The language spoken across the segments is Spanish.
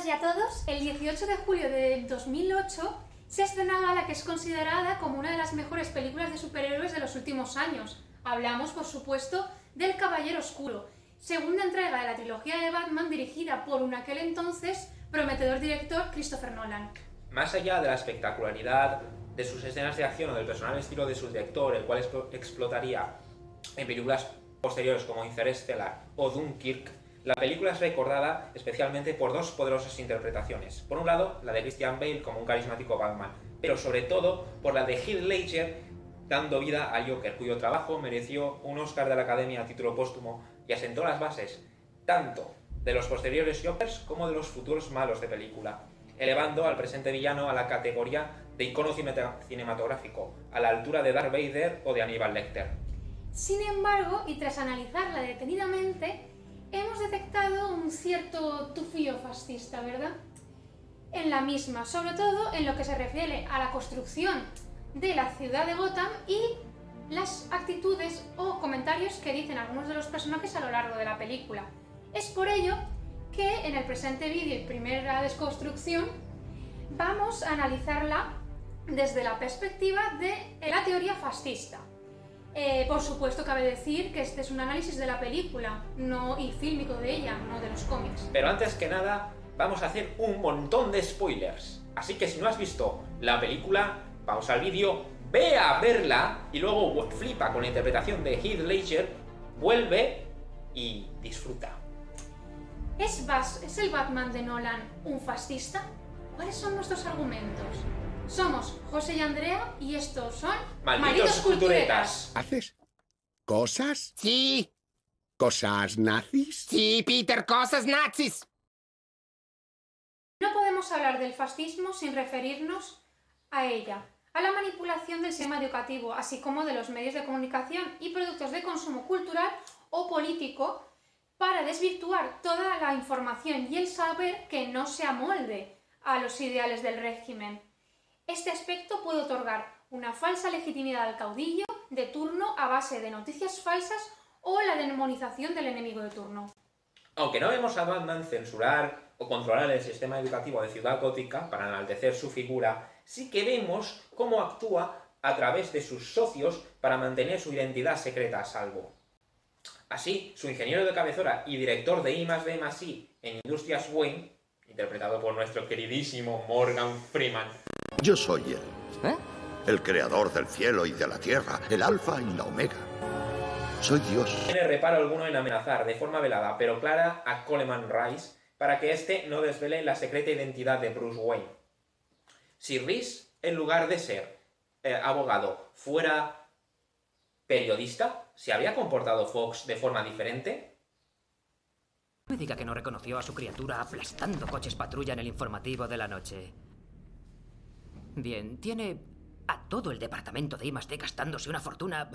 y a todos. El 18 de julio de 2008 se estrenaba la que es considerada como una de las mejores películas de superhéroes de los últimos años. Hablamos, por supuesto, del Caballero Oscuro, segunda entrega de la trilogía de Batman dirigida por un aquel entonces prometedor director Christopher Nolan. Más allá de la espectacularidad de sus escenas de acción o del personal estilo de su director, el cual explotaría en películas posteriores como Interstellar o Dunkirk, la película es recordada especialmente por dos poderosas interpretaciones. Por un lado, la de Christian Bale como un carismático Batman, pero sobre todo por la de Heath Ledger dando vida a Joker, cuyo trabajo mereció un Oscar de la Academia a título póstumo y asentó las bases tanto de los posteriores Jokers como de los futuros malos de película, elevando al presente villano a la categoría de icono cinematográfico, a la altura de Darth Vader o de Hannibal Lecter. Sin embargo, y tras analizarla detenidamente, hemos detectado un cierto tufillo fascista, ¿verdad? En la misma, sobre todo en lo que se refiere a la construcción de la ciudad de Gotham y las actitudes o comentarios que dicen algunos de los personajes a lo largo de la película. Es por ello que en el presente vídeo y primera desconstrucción vamos a analizarla desde la perspectiva de la teoría fascista. Por supuesto, cabe decir que este es un análisis de la película y fílmico de ella, no de los cómics. Pero antes que nada, vamos a hacer un montón de spoilers. Así que si no has visto la película, pausa el vídeo, ve a verla y luego flipa con la interpretación de Heath Ledger, vuelve y disfruta. ¿Es el Batman de Nolan un fascista? ¿Cuáles son nuestros argumentos? Somos José y Andrea y estos son ¡Malditos culturetas! ¿Haces cosas? Sí, ¿Cosas nazis? sí, Peter, cosas nazis. No podemos hablar del fascismo sin referirnos a ella, a la manipulación del sistema educativo, así como de los medios de comunicación y productos de consumo cultural o político para desvirtuar toda la información y el saber que no se amolde a los ideales del régimen. Este aspecto puede otorgar una falsa legitimidad al caudillo de turno a base de noticias falsas o la demonización del enemigo de turno. Aunque no vemos a Batman censurar o controlar el sistema educativo de Ciudad Gótica para enaltecer su figura, sí que vemos cómo actúa a través de sus socios para mantener su identidad secreta a salvo. Así, su ingeniero de cabecera y director de I+D+I en Industrias Wayne, interpretado por nuestro queridísimo Morgan Freeman, Yo soy él, el creador del cielo y de la tierra, el alfa y la omega. Soy Dios. no tiene reparo alguno en amenazar de forma velada pero clara a Coleman Rice para que éste no desvele la secreta identidad de Bruce Wayne. Si Rice, en lugar de ser abogado, fuera periodista, ¿se habría comportado Fox de forma diferente? No me diga que no reconoció a su criatura aplastando coches patrulla en el informativo de la noche. Bien, tiene a todo el departamento de I+D gastándose una fortuna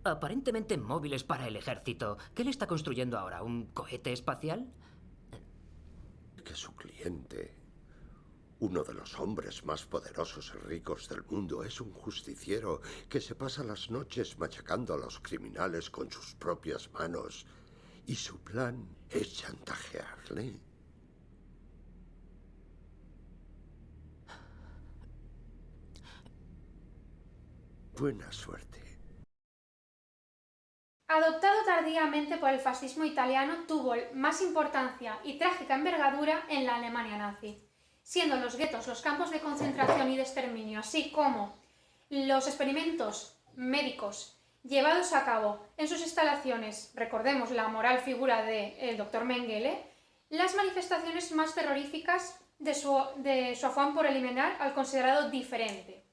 aparentemente en móviles para el ejército. ¿Qué le está construyendo ahora? ¿Un cohete espacial? Que su cliente, uno de los hombres más poderosos y ricos del mundo, es un justiciero que se pasa las noches machacando a los criminales con sus propias manos. Y su plan es chantajearle. Buena suerte. Adoptado tardíamente por el fascismo italiano, tuvo más importancia y trágica envergadura en la Alemania nazi, siendo los guetos, los campos de concentración y de exterminio, así como los experimentos médicos llevados a cabo en sus instalaciones, recordemos la moral figura del Dr. Mengele, las manifestaciones más terroríficas de su afán por eliminar al considerado diferente.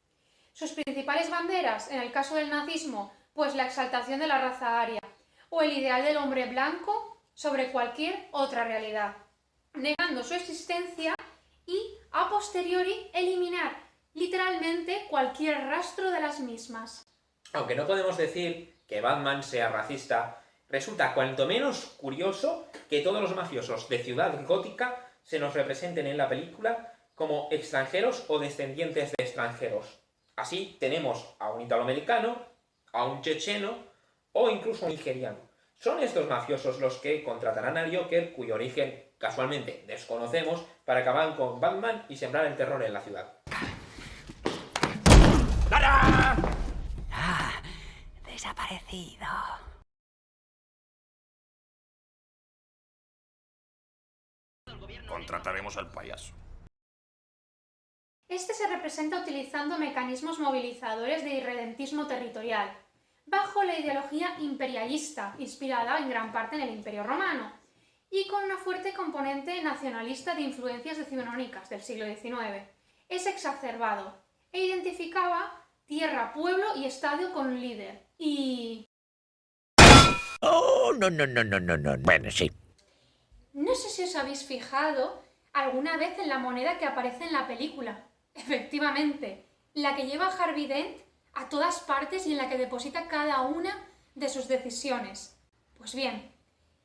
Sus principales banderas, en el caso del nazismo, pues la exaltación de la raza aria o el ideal del hombre blanco sobre cualquier otra realidad, negando su existencia y, a posteriori, eliminar literalmente cualquier rastro de las mismas. Aunque no podemos decir que Batman sea racista, resulta cuanto menos curioso que todos los mafiosos de Ciudad Gótica se nos representen en la película como extranjeros o descendientes de extranjeros. Así tenemos a un italoamericano, a un checheno o incluso un nigeriano. Son estos mafiosos los que contratarán al Joker, cuyo origen casualmente desconocemos, para acabar con Batman y sembrar el terror en la ciudad. Desaparecido. Contrataremos al payaso. Este se representa utilizando mecanismos movilizadores de irredentismo territorial, bajo la ideología imperialista, inspirada en gran parte en el Imperio Romano, y con una fuerte componente nacionalista de influencias decimonónicas del siglo XIX. Es exacerbado e identificaba tierra, pueblo y estadio con un líder. Y... Oh, no. Bueno, sí. no sé si os habéis fijado alguna vez en la moneda que aparece en la película. Efectivamente, la que lleva Harvey Dent a todas partes y en la que deposita cada una de sus decisiones. Pues bien,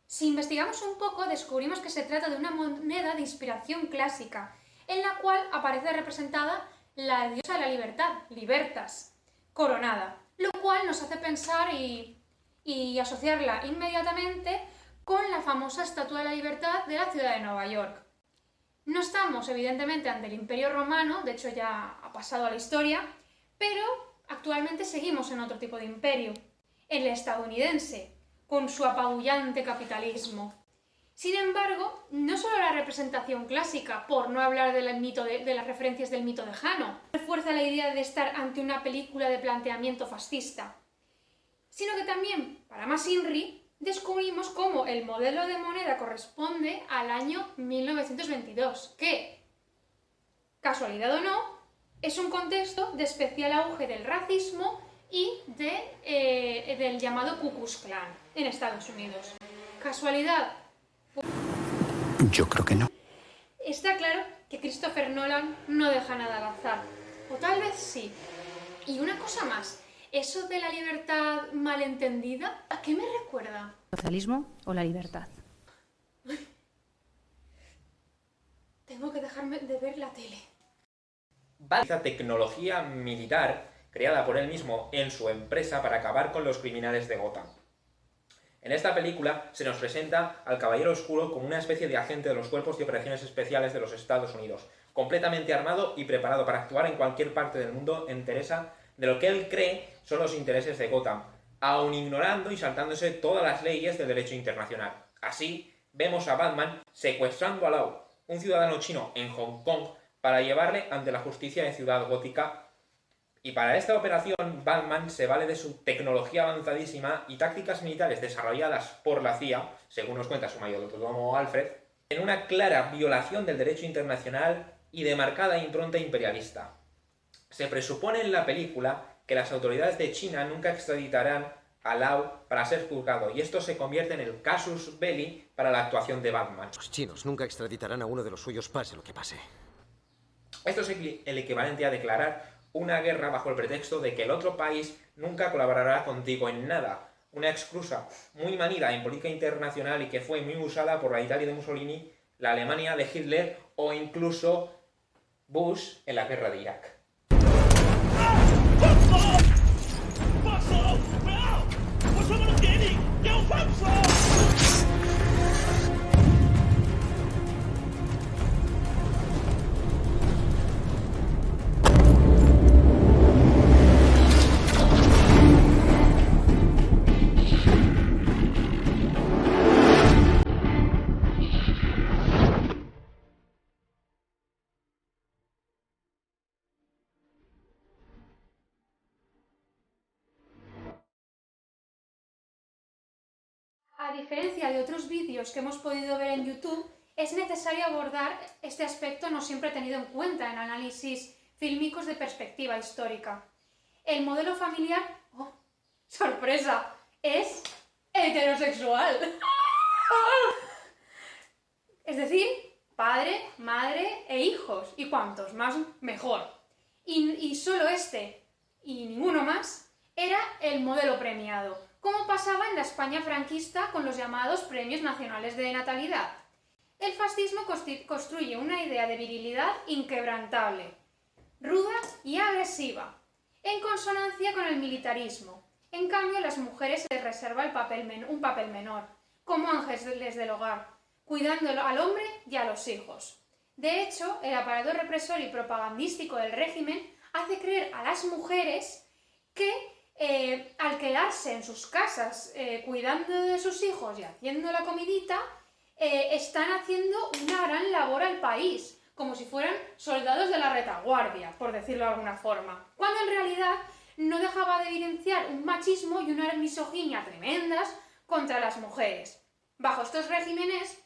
si investigamos un poco, descubrimos que se trata de una moneda de inspiración clásica, en la cual aparece representada la diosa de la libertad, Libertas, coronada, lo cual nos hace pensar y asociarla inmediatamente con la famosa Estatua de la Libertad de la ciudad de Nueva York. No estamos, evidentemente, ante el Imperio Romano, de hecho ya ha pasado a la historia, pero actualmente seguimos en otro tipo de imperio, el estadounidense, con su apabullante capitalismo. Sin embargo, no solo la representación clásica, por no hablar de las referencias del mito de Jano, refuerza la idea de estar ante una película de planteamiento fascista, sino que también, para más INRI, descubrimos cómo el modelo de moneda corresponde al año 1922, que, casualidad o no, es un contexto de especial auge del racismo y del llamado Ku Klux Klan en Estados Unidos. ¿Casualidad? Yo creo que no. Está claro que Christopher Nolan no deja nada al azar, o tal vez sí. Y una cosa más. ¿Eso de la libertad malentendida, a qué me recuerda? ¿El socialismo o la libertad? Tengo que dejarme de ver la tele. Utiliza tecnología militar creada por él mismo en su empresa para acabar con los criminales de Gotham. En esta película se nos presenta al Caballero Oscuro como una especie de agente de los cuerpos de operaciones especiales de los Estados Unidos, completamente armado y preparado para actuar en cualquier parte del mundo en interesa de lo que él cree son los intereses de Gotham, aun ignorando y saltándose todas las leyes del derecho internacional. Así, vemos a Batman secuestrando a Lau, un ciudadano chino en Hong Kong, para llevarle ante la justicia de Ciudad Gótica. Y para esta operación, Batman se vale de su tecnología avanzadísima y tácticas militares desarrolladas por la CIA, según nos cuenta su mayordomo Alfred, en una clara violación del derecho internacional y de marcada impronta imperialista. Se presupone en la película que las autoridades de China nunca extraditarán a Lau para ser juzgado, y esto se convierte en el casus belli para la actuación de Batman. Los chinos nunca extraditarán a uno de los suyos, pase lo que pase. Esto es el equivalente a declarar una guerra bajo el pretexto de que el otro país nunca colaborará contigo en nada. Una excusa muy manida en política internacional y que fue muy usada por la Italia de Mussolini, la Alemania de Hitler o incluso Bush en la guerra de Irak. A diferencia de otros vídeos que hemos podido ver en YouTube, es necesario abordar este aspecto no siempre tenido en cuenta en análisis fílmicos de perspectiva histórica. El modelo familiar, ¡oh, sorpresa!, es heterosexual. Es decir, padre, madre e hijos, y cuantos más mejor. Y solo este, y ninguno más, era el modelo premiado, como pasaba en la España franquista con los llamados Premios Nacionales de Natalidad. El fascismo construye una idea de virilidad inquebrantable, ruda y agresiva, en consonancia con el militarismo. En cambio, a las mujeres se les reserva un papel menor, como ángeles del hogar, cuidando al hombre y a los hijos. De hecho, el aparato represor y propagandístico del régimen hace creer a las mujeres que al quedarse en sus casas cuidando de sus hijos y haciendo la comidita, están haciendo una gran labor al país, como si fueran soldados de la retaguardia, por decirlo de alguna forma, cuando en realidad no dejaba de evidenciar un machismo y una misoginia tremendas contra las mujeres. Bajo estos regímenes,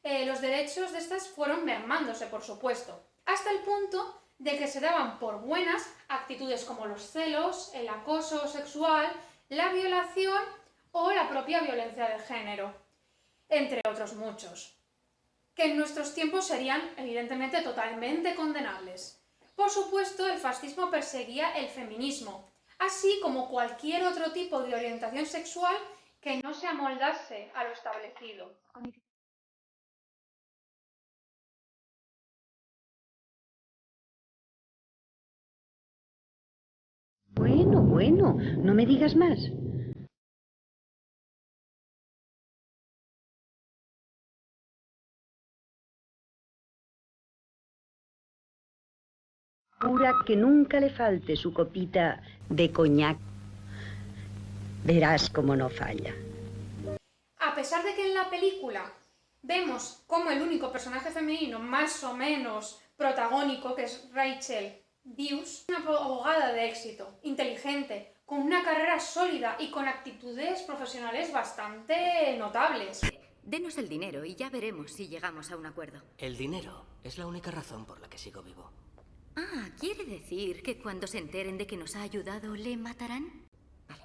los derechos de estas fueron mermándose, por supuesto, hasta el punto de que se daban por buenas actitudes como los celos, el acoso sexual, la violación o la propia violencia de género, entre otros muchos, que en nuestros tiempos serían evidentemente totalmente condenables. Por supuesto, el fascismo perseguía el feminismo, así como cualquier otro tipo de orientación sexual que no se amoldase a lo establecido. Bueno, no me digas más. Jura que nunca le falte su copita de coñac. Verás cómo no falla. A pesar de que en la película vemos como el único personaje femenino más o menos protagónico, que es Rachel Dawes, una abogada de éxito, inteligente, con una carrera sólida y con actitudes profesionales bastante notables. Denos el dinero y ya veremos si llegamos a un acuerdo. El dinero es la única razón por la que sigo vivo. Ah, ¿quiere decir que cuando se enteren de que nos ha ayudado, le matarán? Vale.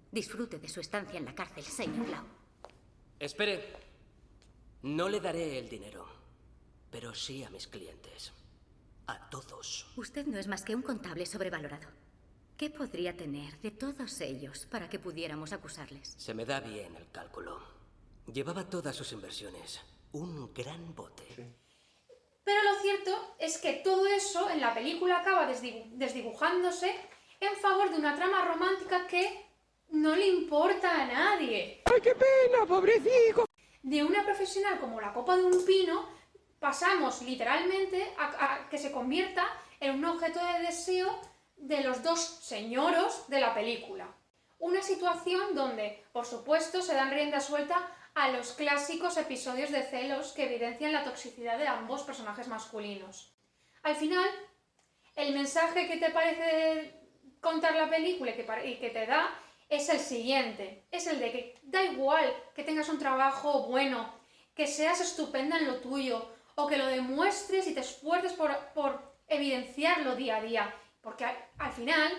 Disfrute de su estancia en la cárcel, señor Lau. Espere. No le daré el dinero, pero sí a mis clientes. A todos. Usted no es más que un contable sobrevalorado. ¿Qué podría tener de todos ellos para que pudiéramos acusarles? Se me da bien el cálculo. Llevaba todas sus inversiones. Un gran bote. Sí. Pero lo cierto es que todo eso en la película acaba desdibujándose en favor de una trama romántica que no le importa a nadie. ¡Ay, qué pena, pobrecito! De una profesional como la copa de un pino, pasamos literalmente a que se convierta en un objeto de deseo de los dos señoros de la película. Una situación donde, por supuesto, se dan rienda suelta a los clásicos episodios de celos que evidencian la toxicidad de ambos personajes masculinos. Al final, el mensaje que te parece contar la película y que te da es el siguiente. Es el de que da igual que tengas un trabajo bueno, que seas estupenda en lo tuyo, o que lo demuestres y te esfuerces por evidenciarlo día a día. Porque al final,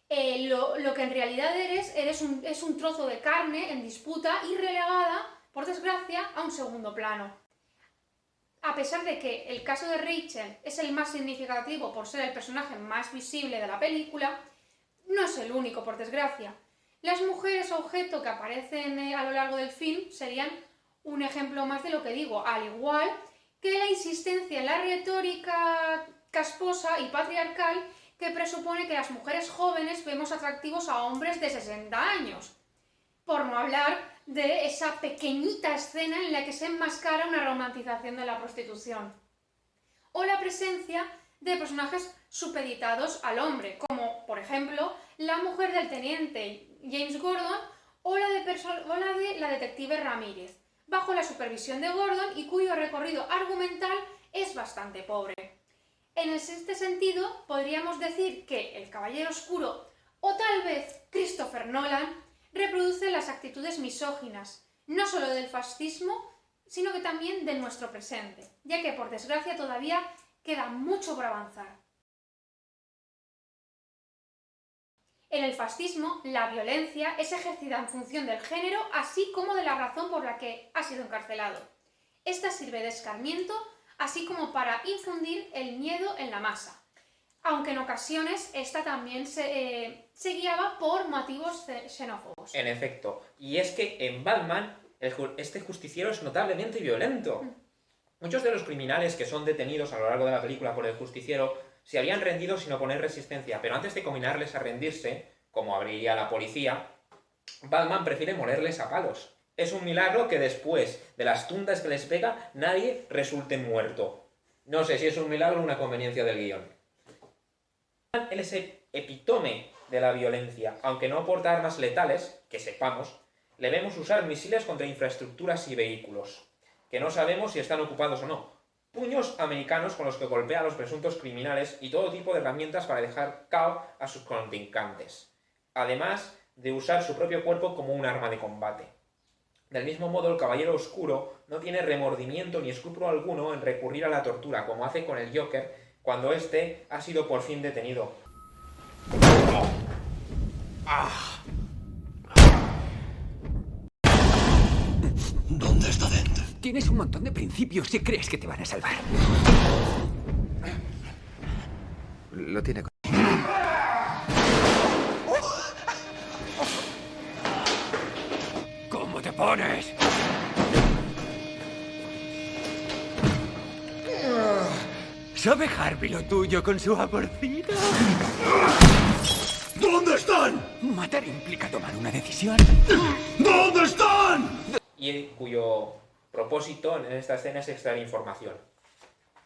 lo que en realidad es un trozo de carne en disputa y relegada, por desgracia, a un segundo plano. A pesar de que el caso de Rachel es el más significativo por ser el personaje más visible de la película, no es el único, por desgracia. Las mujeres objeto que aparecen a lo largo del film serían un ejemplo más de lo que digo, al igual que la insistencia en la retórica casposa y patriarcal que presupone que las mujeres jóvenes vemos atractivos a hombres de 60 años. Por no hablar de esa pequeñita escena en la que se enmascara una romantización de la prostitución. O la presencia de personajes supeditados al hombre, como por ejemplo la mujer del teniente James Gordon o la de la detective Ramírez, bajo la supervisión de Gordon y cuyo recorrido argumental es bastante pobre. En este sentido, podríamos decir que El Caballero Oscuro, o tal vez Christopher Nolan, reproduce las actitudes misóginas, no solo del fascismo, sino que también de nuestro presente, ya que por desgracia todavía queda mucho por avanzar. En el fascismo, la violencia es ejercida en función del género, así como de la razón por la que ha sido encarcelado. Esta sirve de escarmiento, así como para infundir el miedo en la masa, aunque en ocasiones esta también se guiaba por motivos xenófobos. En efecto, y es que en Batman este justiciero es notablemente violento. Muchos de los criminales que son detenidos a lo largo de la película por el justiciero se habían rendido sin oponer resistencia, pero antes de combinarles a rendirse, como abriría la policía, Batman prefiere molerles a palos. Es un milagro que después de las tundas que les pega, nadie resulte muerto. No sé si es un milagro o una conveniencia del guión. Él es el epítome de la violencia. Aunque no porta armas letales, que sepamos, le vemos usar misiles contra infraestructuras y vehículos, que no sabemos si están ocupados o no. Puños americanos con los que golpea a los presuntos criminales y todo tipo de herramientas para dejar cao a sus contrincantes. Además de usar su propio cuerpo como un arma de combate. Del mismo modo, el Caballero Oscuro no tiene remordimiento ni escrúpulo alguno en recurrir a la tortura, como hace con el Joker cuando éste ha sido por fin detenido. ¿Dónde está Dent? Tienes un montón de principios y crees que te van a salvar. Lo tiene. ¿Cómo te pones? ¿Sabe Harvey lo tuyo con su amorcito? ¿Dónde están? Matar implica tomar una decisión. ¿Dónde están? Y cuyo propósito en esta escena es extraer información.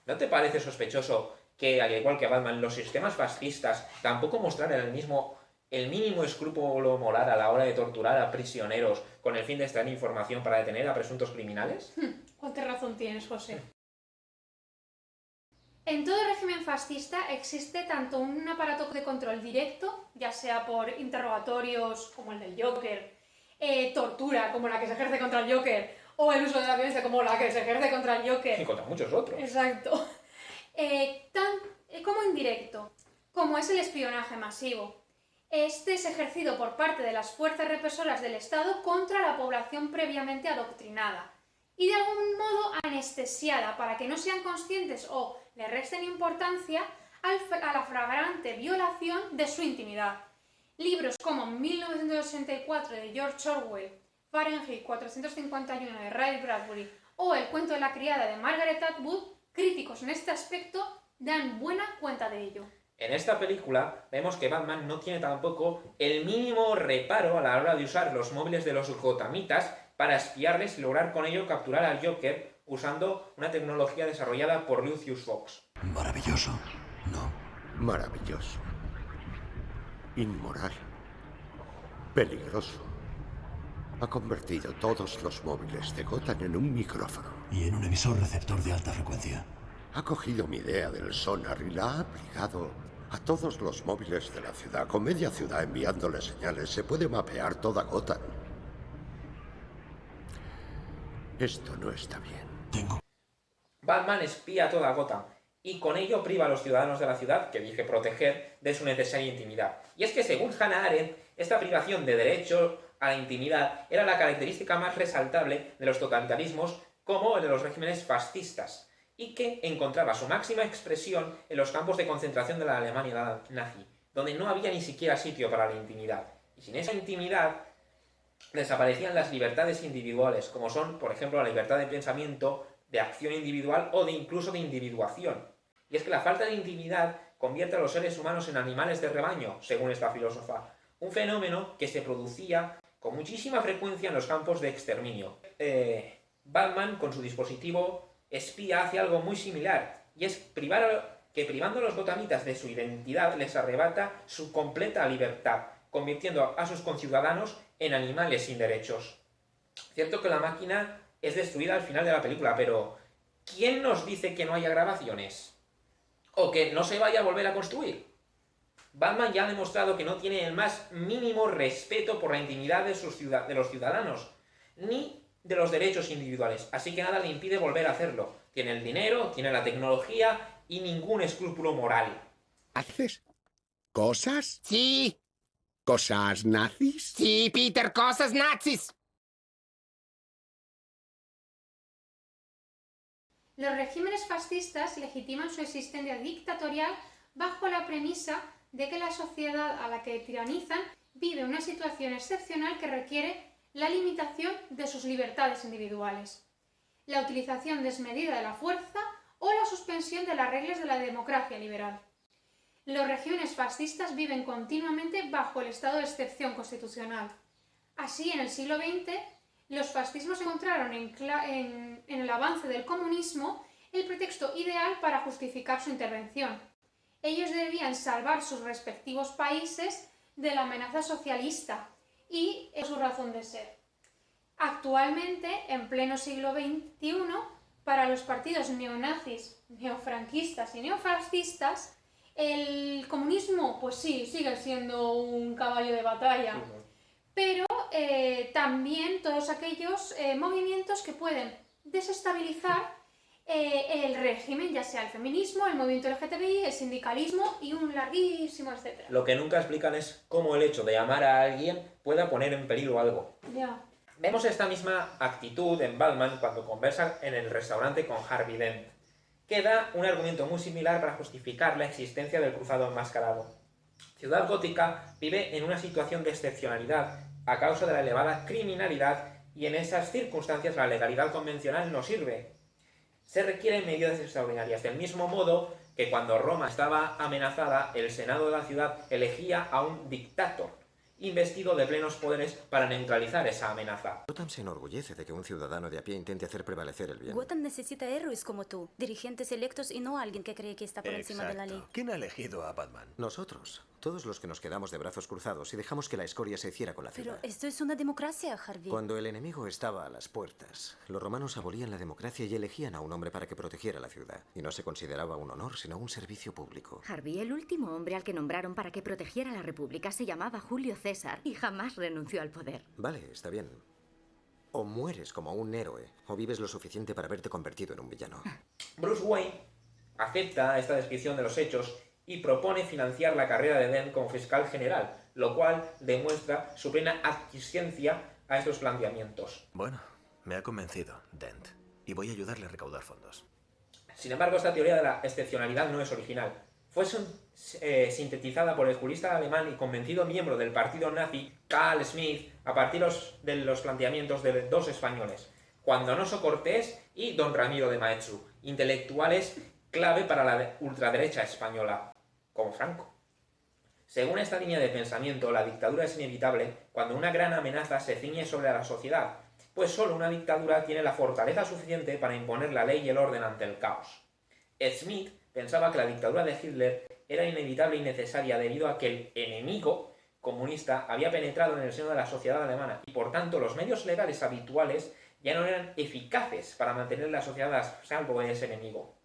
¿No te parece sospechoso que, al igual que Batman, los sistemas fascistas tampoco mostraran el mínimo escrúpulo moral a la hora de torturar a prisioneros con el fin de extraer información para detener a presuntos criminales? ¿Cuánta razón tienes, José? En todo régimen fascista existe tanto un aparato de control directo, ya sea por interrogatorios como el del Joker, tortura como la que se ejerce contra el Joker, o el uso de la violencia como la que se ejerce contra el Joker. Y contra muchos otros. Exacto. Como indirecto, como es el espionaje masivo. Este es ejercido por parte de las fuerzas represoras del Estado contra la población previamente adoctrinada y de algún modo anestesiada para que no sean conscientes o le resten importancia a la flagrante violación de su intimidad. Libros como 1984 de George Orwell, Fahrenheit 451 de Ray Bradbury o El cuento de la criada de Margaret Atwood, críticos en este aspecto, dan buena cuenta de ello. En esta película vemos que Batman no tiene tampoco el mínimo reparo a la hora de usar los móviles de los gotamitas para espiarles y lograr con ello capturar al Joker usando una tecnología desarrollada por Lucius Fox. Maravilloso, ¿no? Maravilloso. Inmoral. Peligroso. Ha convertido todos los móviles de Gotham en un micrófono. Y en un emisor receptor de alta frecuencia. Ha cogido mi idea del sonar y la ha aplicado a todos los móviles de la ciudad. Con media ciudad enviándole señales se puede mapear toda Gotham. Esto no está bien. Batman espía a toda Gotham y con ello priva a los ciudadanos de la ciudad, que dije proteger, de su necesaria intimidad. Y es que según Hannah Arendt, esta privación de derecho a la intimidad era la característica más resaltable de los totalitarismos como el de los regímenes fascistas, y que encontraba su máxima expresión en los campos de concentración de la Alemania nazi, donde no había ni siquiera sitio para la intimidad. Y sin esa intimidad desaparecían las libertades individuales, como son, por ejemplo, la libertad de pensamiento, de acción individual o de incluso de individuación. Y es que la falta de intimidad convierte a los seres humanos en animales de rebaño, según esta filósofa, un fenómeno que se producía con muchísima frecuencia en los campos de exterminio. Batman, con su dispositivo espía, hace algo muy similar, y es privando a los gotamitas de su identidad les arrebata su completa libertad, convirtiendo a sus conciudadanos en animales sin derechos. Cierto que la máquina es destruida al final de la película, pero ¿quién nos dice que no haya grabaciones? ¿O que no se vaya a volver a construir? Batman ya ha demostrado que no tiene el más mínimo respeto por la intimidad de los ciudadanos, ni de los derechos individuales, así que nada le impide volver a hacerlo. Tiene el dinero, tiene la tecnología y ningún escrúpulo moral. ¿Haces cosas? Sí. ¿Cosas nazis? Sí, Peter, cosas nazis. Los regímenes fascistas legitiman su existencia dictatorial bajo la premisa de que la sociedad a la que tiranizan vive una situación excepcional que requiere la limitación de sus libertades individuales, la utilización desmedida de la fuerza o la suspensión de las reglas de la democracia liberal. Los regímenes fascistas viven continuamente bajo el estado de excepción constitucional. Así, en el siglo XX, Los fascismos encontraron en el avance del comunismo el pretexto ideal para justificar su intervención. Ellos debían salvar sus respectivos países de la amenaza socialista y es su razón de ser. Actualmente, en pleno siglo XXI, para los partidos neonazis, neofranquistas y neofascistas, el comunismo, pues sí, sigue siendo un caballo de batalla, pero también todos aquellos movimientos que pueden desestabilizar el régimen, ya sea el feminismo, el movimiento LGTBI, el sindicalismo y un larguísimo etcétera. Lo que nunca explican es cómo el hecho de llamar a alguien pueda poner en peligro algo. Ya. Vemos esta misma actitud en Batman cuando conversa en el restaurante con Harvey Dent, que da un argumento muy similar para justificar la existencia del cruzado enmascarado. Ciudad Gótica vive en una situación de excepcionalidad a causa de la elevada criminalidad y en esas circunstancias la legalidad convencional no sirve. Se requieren medidas extraordinarias, del mismo modo que cuando Roma estaba amenazada, el Senado de la ciudad elegía a un dictator, investido de plenos poderes para neutralizar esa amenaza. Gotham se enorgullece de que un ciudadano de a pie intente hacer prevalecer el bien. Gotham necesita héroes como tú, dirigentes electos y no alguien que cree que está por encima de la ley. ¿Quién ha elegido a Batman? Nosotros, todos los que nos quedamos de brazos cruzados y dejamos que la escoria se hiciera con la ciudad. Pero esto es una democracia, Harvey. Cuando el enemigo estaba a las puertas, los romanos abolían la democracia y elegían a un hombre para que protegiera la ciudad. Y no se consideraba un honor, sino un servicio público. Harvey, el último hombre al que nombraron para que protegiera la República se llamaba Julio César y jamás renunció al poder. Vale, está bien. O mueres como un héroe, o vives lo suficiente para haberte convertido en un villano. Bruce Wayne acepta esta descripción de los hechos y propone financiar la carrera de Dent como fiscal general, lo cual demuestra su plena aquiescencia a estos planteamientos. Bueno, me ha convencido, Dent, y voy a ayudarle a recaudar fondos. Sin embargo, esta teoría de la excepcionalidad no es original. Fue sintetizada por el jurista alemán y convencido miembro del partido nazi Carl Schmitt a partir de los planteamientos de dos españoles, Juan Donoso Cortés y don Ramiro de Maeztu, intelectuales clave para la ultraderecha española, como Franco. Según esta línea de pensamiento, la dictadura es inevitable cuando una gran amenaza se ciñe sobre la sociedad, pues solo una dictadura tiene la fortaleza suficiente para imponer la ley y el orden ante el caos. Schmitt pensaba que la dictadura de Hitler era inevitable y necesaria debido a que el enemigo comunista había penetrado en el seno de la sociedad alemana y por tanto los medios legales habituales ya no eran eficaces para mantener la sociedad a salvo de ese enemigo.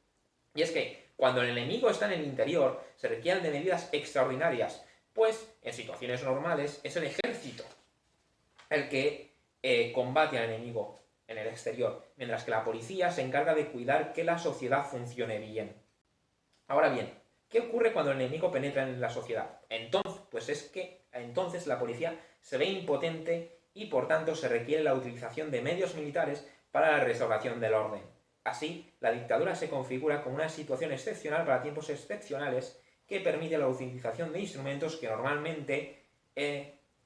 Y es que cuando el enemigo está en el interior se requieren de medidas extraordinarias, pues en situaciones normales es el ejército el que combate al enemigo en el exterior, mientras que la policía se encarga de cuidar que la sociedad funcione bien. Ahora bien, ¿qué ocurre cuando el enemigo penetra en la sociedad? Entonces la policía se ve impotente y por tanto se requiere la utilización de medios militares para la restauración del orden. Así, la dictadura se configura como una situación excepcional para tiempos excepcionales que permite la utilización de instrumentos que normalmente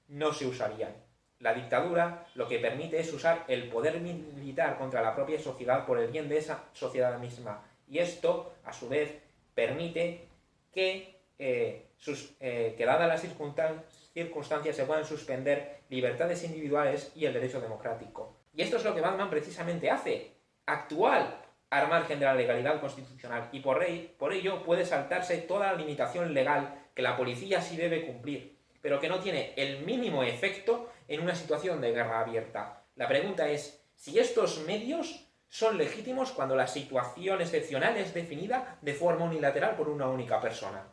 no se usarían. La dictadura lo que permite es usar el poder militar contra la propia sociedad por el bien de esa sociedad misma. Y esto, a su vez, permite que dadas las circunstancias, se puedan suspender libertades individuales y el derecho democrático. Y esto es lo que Batman precisamente hace. Actuar al margen de la legalidad constitucional y por ello puede saltarse toda la limitación legal que la policía sí debe cumplir, pero que no tiene el mínimo efecto en una situación de guerra abierta. La pregunta es si estos medios son legítimos cuando la situación excepcional es definida de forma unilateral por una única persona.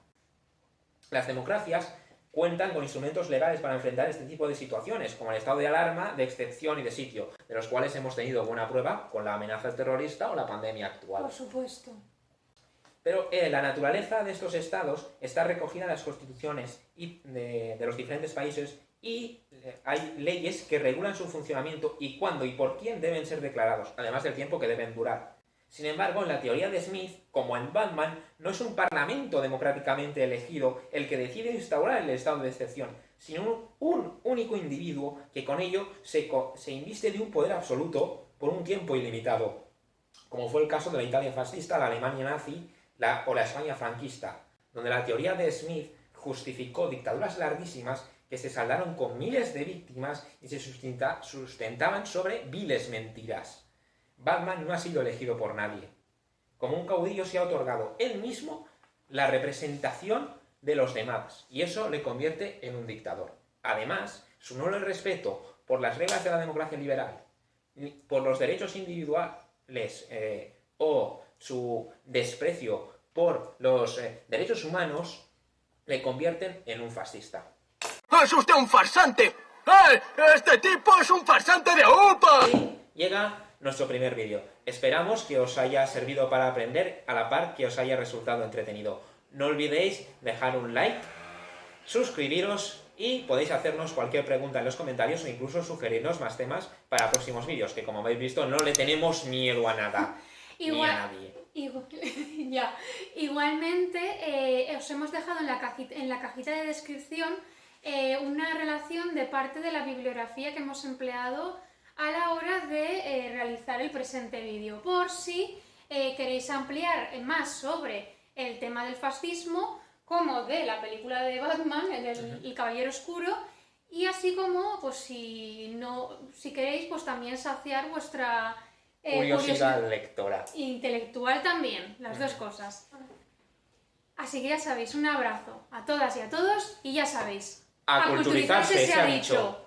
Las democracias cuentan con instrumentos legales para enfrentar este tipo de situaciones, como el estado de alarma, de excepción y de sitio, de los cuales hemos tenido buena prueba con la amenaza terrorista o la pandemia actual. Por supuesto. Pero la naturaleza de estos estados está recogida en las constituciones de los diferentes países y hay leyes que regulan su funcionamiento y cuándo y por quién deben ser declarados, además del tiempo que deben durar. Sin embargo, en la teoría de Smith, como en Batman, no es un parlamento democráticamente elegido el que decide instaurar el estado de excepción, sino un único individuo que con ello se inviste de un poder absoluto por un tiempo ilimitado, como fue el caso de la Italia fascista, la Alemania nazi o la España franquista, donde la teoría de Smith justificó dictaduras larguísimas que se saldaron con miles de víctimas y se sustentaban sobre viles mentiras. Batman no ha sido elegido por nadie. Como un caudillo se ha otorgado él mismo la representación de los demás, y eso le convierte en un dictador. Además, su nulo respeto por las reglas de la democracia liberal, por los derechos individuales o su desprecio por los derechos humanos, le convierten en un fascista. ¡Es usted un farsante! ¡Este tipo es un farsante de UPA! Y llega nuestro primer vídeo. Esperamos que os haya servido para aprender, a la par que os haya resultado entretenido. No olvidéis dejar un like, suscribiros y podéis hacernos cualquier pregunta en los comentarios o incluso sugerirnos más temas para próximos vídeos, que como habéis visto no le tenemos miedo a nada. Ni a nadie. Igualmente, os hemos dejado en la cajita de descripción una relación de parte de la bibliografía que hemos empleado a la hora de realizar el presente vídeo, por si queréis ampliar más sobre el tema del fascismo, como de la película de Batman, el Caballero Oscuro, y así como, pues si queréis, pues también saciar vuestra curiosidad lectora. Intelectual también, las dos cosas. Así que ya sabéis, un abrazo a todas y a todos, y ya sabéis, a culturizarse se ha dicho.